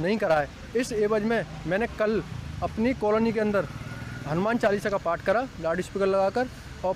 नहीं करा है। इस एवज में मैंने कल अपनी कॉलोनी के अंदर हनुमान चालीसा का पाठ करा लाउड स्पीकर लगाकर, और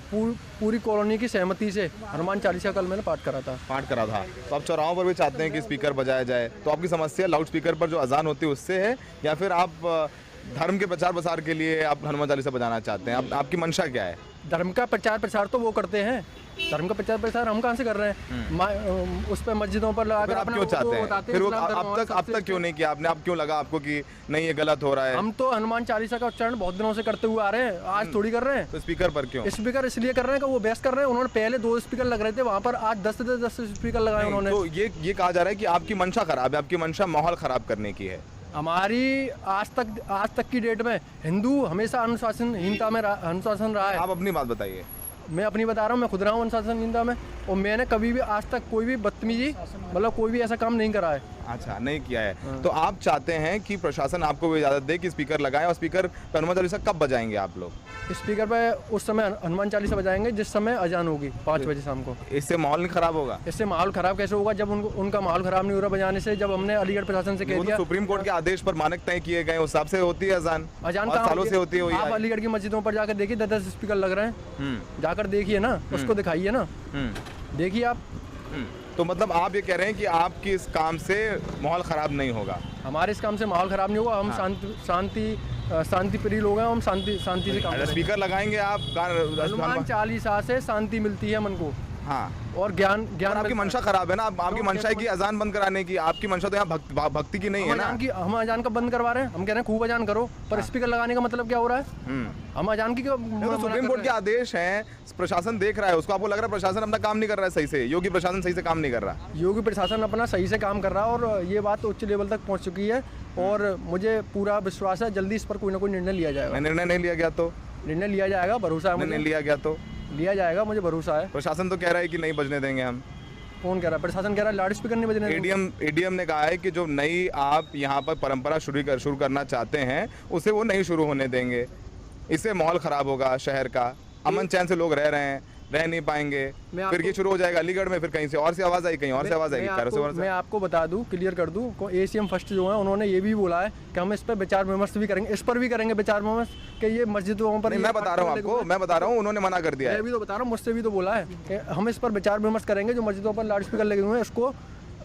पूरी कॉलोनी की सहमति से हनुमान चालीसा कल मैंने पाठ करा था। तो आप चौराहों पर भी चाहते हैं कि स्पीकर बजाया जाए, तो आपकी समस्या लाउड स्पीकर पर जो अजान होती है उससे है, या फिर आप धर्म के प्रचार प्रसार के लिए आप हनुमान चालीसा बजाना चाहते हैं? आपकी मंशा क्या है? धर्म का प्रचार प्रसार तो वो करते हैं, धर्म का प्रचार प्रसार हम कहाँ से कर रहे हैं? उस पर मस्जिदों पर लगाकर आप क्यों चाहते हैं? फिर वो अब तक क्यों नहीं किया आपने? अब क्यों लगा आपको कि नहीं ये गलत हो रहा है? हम तो हनुमान चालीसा का उच्चारण बहुत दिनों से करते हुए आ रहे हैं, आज थोड़ी कर रहे हैं। तो स्पीकर पर क्यों? स्पीकर इसलिए कर रहे हैं कि वो बहस कर रहे हैं। उन्होंने पहले 2 स्पीकर लग रहे थे वहाँ पर, आज 10 स्पीकर लगाए उन्होंने। तो ये कहा जा रहा है कि आपकी मंशा खराब है, आपकी मंशा माहौल खराब करने की है। हमारी आज तक की डेट में हिंदू हमेशा अनुशासनहीनता में अनुशासन रहा है। आप अपनी बात बताइए। मैं अपनी बता रहा हूँ, मैं खुद रहा हूँ अनुशासनहीनता में, और मैंने कभी भी आज तक कोई भी बदतमीजी मतलब कोई भी ऐसा काम नहीं करा है। अच्छा, नहीं किया है। तो आप चाहते हैं कि प्रशासन आपको इजाज़त दे कि स्पीकर लगाएं, और स्पीकर पर हनुमान चालीसा कब बजाएंगे आप लोग? स्पीकर पे उस समय हनुमान चालीसा बजाएंगे जिस समय अजान होगी 5 बजे शाम को। इससे माहौल नहीं खराब होगा? इससे माहौल खराब कैसे होगा जब उनका माहौल खराब नहीं हो रहा बजाने से? जब हमने अलीगढ़ प्रशासन से कह दिया, सुप्रीम कोर्ट के आदेश पर मानक तय किए गए, उस हिसाब से होती है अजान सालों से होती है। आप अलीगढ़ की मस्जिदों पर जाकर देखिए 10 स्पीकर लग रहे हैं, जाकर देखिए ना, उसको दिखाइए ना, देखिए आप। तो मतलब आप ये कह रहे हैं कि आपकी इस काम से माहौल खराब नहीं होगा? हमारे इस काम से माहौल खराब नहीं होगा। हम शांति प्रिय लोग हैं, हम शांति से काम करेंगे। स्पीकर लगाएंगे आप, हनुमान चालीसा से शांति मिलती है मन को। हाँ, और ज्ञान आपकी मंशा खराब है ना। आपकी मंशा है कि अजान बंद कराने की, आपकी मंशा तो यहाँ भक्ति की नहीं है ना। हम अजान का बंद करवा रहे हैं, हम कह रहे हैं खूब अजान करो, पर स्पीकर लगाने का मतलब क्या हो रहा है? हम अजान की सुप्रीम कोर्ट के आदेश हैं, प्रशासन देख रहा है उसको। आपको लग रहा है प्रशासन अपना काम नहीं कर रहा है सही से? योगी प्रशासन सही से काम नहीं कर रहा? योगी प्रशासन अपना सही से काम कर रहा है, और ये बात उच्च लेवल तक पहुँच चुकी है, और मुझे पूरा विश्वास है जल्दी इस पर कोई ना कोई निर्णय लिया जाएगा। निर्णय नहीं लिया गया तो? निर्णय लिया जाएगा, भरोसा है मुझे। निर्णय लिया गया तो लिया जाएगा, मुझे भरोसा है। प्रशासन तो कह रहा है कि नहीं बजने देंगे हम। कौन कह रहा है? प्रशासन कह रहा है लाउड स्पीकर नहीं बजने देंगे। एडीएम ने कहा है कि जो नई आप यहाँ पर परंपरा शुरू करना चाहते हैं उसे वो नहीं शुरू होने देंगे। इससे माहौल खराब होगा, शहर का अमन चैन से लोग रह रहे हैं, रह नहीं पाएंगे। फिर ये शुरू हो जाएगा अलीगढ़ में, फिर कहीं से और से आवाज आई, कहीं और से आवाज आएगी। मैं आपको बता दूं, क्लियर कर दूं, एसीएम फर्स्ट जो है उन्होंने ये भी बोला है कि हम इस पर विचार विमर्श भी करेंगे, इस पर भी करेंगे विचार विमर्श कि ये मस्जिदों पर। मैं बता रहा हूँ आपको, मैं बता रहा हूँ, उन्होंने मना कर दिया है। मैं भी तो बता रहा हूँ, मुझसे भी तो बोला है कि हम इस पर विचार विमर्श करेंगे, जो मस्जिदों पर लाउड स्पीकर लगे हुए हैं इसको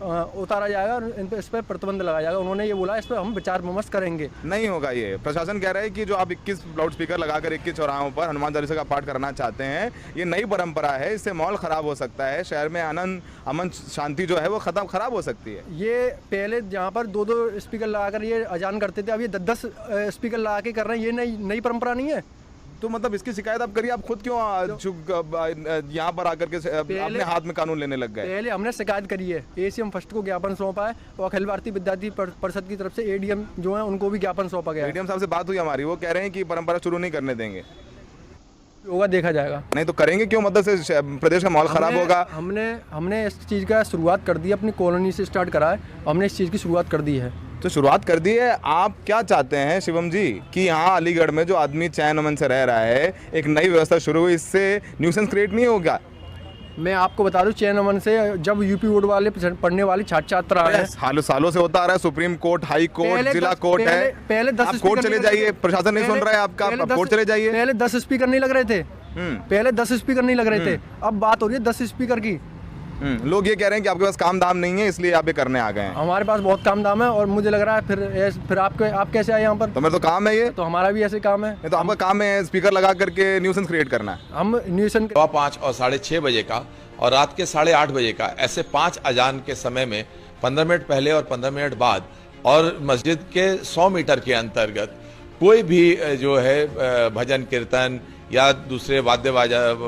उतारा जाएगा और इस पर प्रतिबंध लगाया जाएगा। उन्होंने ये बोला इस पर हम विचार विमर्श करेंगे। नहीं होगा ये। प्रशासन कह रहा है कि जो आप 21 लाउड स्पीकर लगाकर 21 चौराहों पर हनुमान चालीसा का पाठ करना चाहते हैं, ये नई परंपरा है, इससे माहौल खराब हो सकता है, शहर में आनंद अमन शांति जो है वो खराब हो सकती है। ये पहले जहाँ पर 2 स्पीकर लगाकर ये अजान करते थे, अब ये 10 स्पीकर लगा के कर रहे हैं। ये नई परंपरा नहीं है। तो मतलब इसकी शिकायत आप करिए। आप खुद क्यों यहाँ पर आकर के अपने हाथ में कानून लेने लग गए? पहले हमने शिकायत करी है, एसीएम फर्स्ट को ज्ञापन सौंपा है, और अखिल भारतीय विद्यार्थी परिषद की तरफ से एडीएम जो है उनको भी ज्ञापन सौंपा गया है। एडीएम साहब से बात हुई हमारी, वो कह रहे हैं कि परंपरा शुरू नहीं करने देंगे। होगा, देखा जाएगा। नहीं तो करेंगे क्यों? मतलब से प्रदेश का माहौल खराब होगा। हमने इस चीज़ का शुरुआत कर दी, अपनी कॉलोनी से स्टार्ट करा है, हमने इस चीज़ की शुरुआत कर दी है। तो शुरुआत कर दी है। आप क्या चाहते हैं शिवम जी कि यहाँ अलीगढ़ में जो आदमी चैन अमन से रह रहा है, एक नई व्यवस्था शुरू हुई, इससे न्यूसेंस क्रिएट नहीं होगा? मैं आपको बता दूं, चैन अमन से जब यूपी बोर्ड वाले पढ़ने वाले छात्र आ रहे हैं, सालों से होता आ रहा है। सुप्रीम कोर्ट, हाई कोर्ट, जिला कोर्ट है। पहले 10 कोर्ट चले जाइए, प्रशासन नहीं सुन रहा है आपका, कोर्ट चले जाइए। पहले 10 स्पीकर नहीं लग रहे थे, पहले 10 स्पीकर नहीं लग रहे थे, अब बात हो रही है 10 स्पीकर की। लोग ये कह रहे हैं कि आपके पास काम दाम नहीं है इसलिए आप ये करने आ गए हैं। हमारे पास बहुत काम दाम है, और मुझे लग रहा है फिर आप कैसे आए यहाँ पर? तो मेरा तो काम है ये। तो हमारा भी ऐसे काम है। तो आपका काम है स्पीकर लगा करके न्यूसेंस क्रिएट करना। हम न्यूसेंस 5 और 6:30 बजे का और रात के 8:30 बजे का, ऐसे 5 अजान के समय में 15 मिनट पहले और 15 मिनट बाद, और मस्जिद के 100 मीटर के अंतर्गत कोई भी जो है भजन कीर्तन या दूसरे वाद्य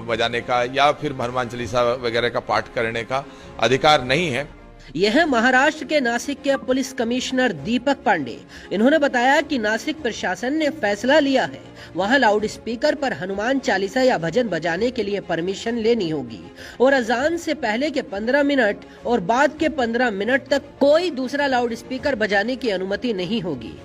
बजाने का या फिर हनुमान चालीसा वगैरह का पाठ करने का अधिकार नहीं है। यह महाराष्ट्र के नासिक के पुलिस कमिश्नर दीपक पांडे। इन्होंने बताया कि नासिक प्रशासन ने फैसला लिया है, वहां लाउड स्पीकर पर हनुमान चालीसा या भजन बजाने के लिए परमिशन लेनी होगी, और अजान से पहले के 15 मिनट और बाद के 15 मिनट तक कोई दूसरा लाउड स्पीकर बजाने की अनुमति नहीं होगी।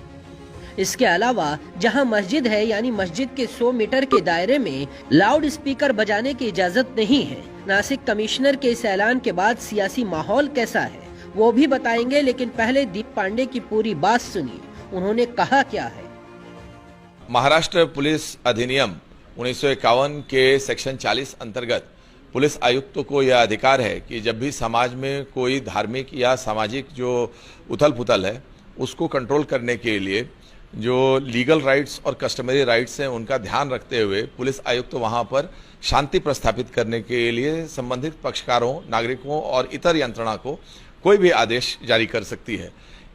इसके अलावा जहां मस्जिद है, यानी मस्जिद के 100 मीटर के दायरे में लाउड स्पीकर बजाने की इजाजत नहीं है। नासिक कमिश्नर के इस ऐलान के बाद सियासी माहौल कैसा है, वो भी बताएंगे, लेकिन पहले दीपक पांडे की पूरी बात सुनिए। उन्होंने कहा क्या है। महाराष्ट्र पुलिस अधिनियम 1951 के सेक्शन 40 अंतर्गत पुलिस आयुक्त को यह अधिकार है कि जब भी समाज में कोई धार्मिक या सामाजिक जो उथल पुथल है उसको कंट्रोल करने के लिए जो लीगल राइट्स और कस्टमरी राइट्स हैं उनका ध्यान रखते हुए पुलिस आयुक्त वहां पर शांति प्रस्थापित करने के लिए संबंधित पक्षकारों, नागरिकों और इतर यंत्रणा को कोई भी आदेश जारी कर सकती है।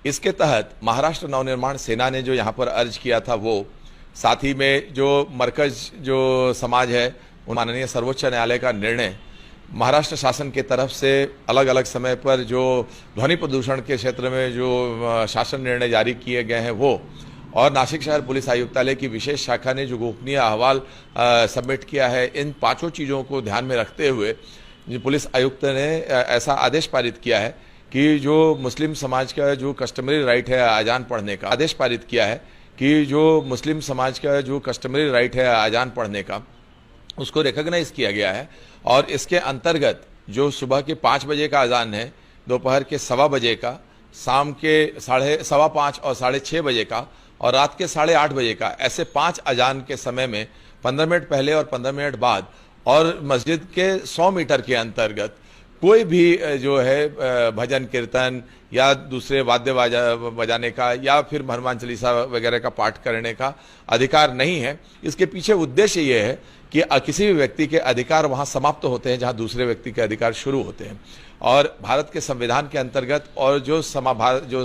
इसके तहत महाराष्ट्र नवनिर्माण सेना ने जो यहाँ पर अर्ज किया था वो, साथ ही में जो मरकज जो समाज है, माननीय सर्वोच्च न्यायालय का निर्णय, महाराष्ट्र शासन के तरफ से अलग अलग समय पर जो ध्वनि प्रदूषण के क्षेत्र में जो शासन निर्णय जारी किए गए हैं वो, और नासिक शहर पुलिस आयुक्तालय की विशेष शाखा ने जो गोपनीय अहवाल सबमिट किया है, इन पांचों चीज़ों को ध्यान में रखते हुए पुलिस आयुक्त ने ऐसा आदेश पारित किया है कि जो मुस्लिम समाज का जो कस्टमरी राइट है अजान पढ़ने का, आदेश पारित किया है कि जो मुस्लिम समाज का जो कस्टमरी राइट है अजान पढ़ने का, उसको रिकॉग्नाइज किया गया है। और इसके अंतर्गत जो सुबह के 5 बजे का अजान है, दोपहर के 1:15 बजे का, शाम के 5:15 और 6:30 बजे का और रात के 8:30 बजे का, ऐसे 5 अजान के समय में 15 मिनट पहले और 15 मिनट बाद और मस्जिद के 100 मीटर के अंतर्गत कोई भी जो है भजन कीर्तन या दूसरे वाद्य बजाने का या फिर हनुमान चालीसा वगैरह का पाठ करने का अधिकार नहीं है। इसके पीछे उद्देश्य ये है कि किसी भी व्यक्ति के अधिकार वहां समाप्त होते हैं जहां दूसरे व्यक्ति के अधिकार शुरू होते हैं। और भारत के संविधान के अंतर्गत और जो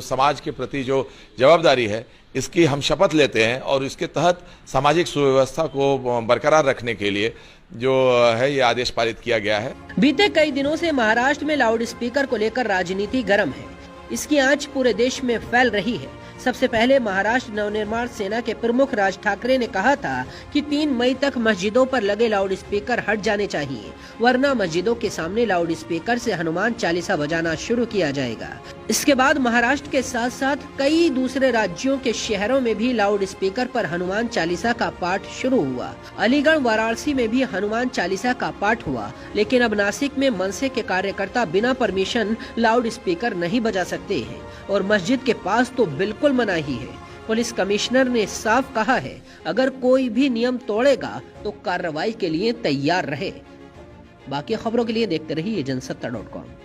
समाज के प्रति जो जवाबदारी है, इसकी हम शपथ लेते हैं और इसके तहत सामाजिक सुव्यवस्था को बरकरार रखने के लिए जो है ये आदेश पारित किया गया है। बीते कई दिनों से महाराष्ट्र में लाउड स्पीकर को लेकर राजनीति गर्म है। इसकी आंच पूरे देश में फैल रही है। सबसे पहले महाराष्ट्र नवनिर्माण सेना के प्रमुख राज ठाकरे ने कहा था कि 3 मई तक मस्जिदों पर लगे लाउड स्पीकर हट जाने चाहिए, वरना मस्जिदों के सामने लाउड स्पीकर से हनुमान चालीसा बजाना शुरू किया जाएगा। इसके बाद महाराष्ट्र के साथ साथ कई दूसरे राज्यों के शहरों में भी लाउड स्पीकर पर हनुमान चालीसा का पाठ शुरू हुआ। अलीगढ़, वाराणसी में भी हनुमान चालीसा का पाठ हुआ, लेकिन अब नासिक में मनसे के कार्यकर्ता बिना परमिशन लाउड स्पीकर नहीं बजा सकते हैं और मस्जिद के पास तो बिल्कुल मनाही है। पुलिस कमिश्नर ने साफ कहा है, अगर कोई भी नियम तोड़ेगा तो कार्रवाई के लिए तैयार रहे। बाकी खबरों के लिए देखते रहिए जनसत्ता.com।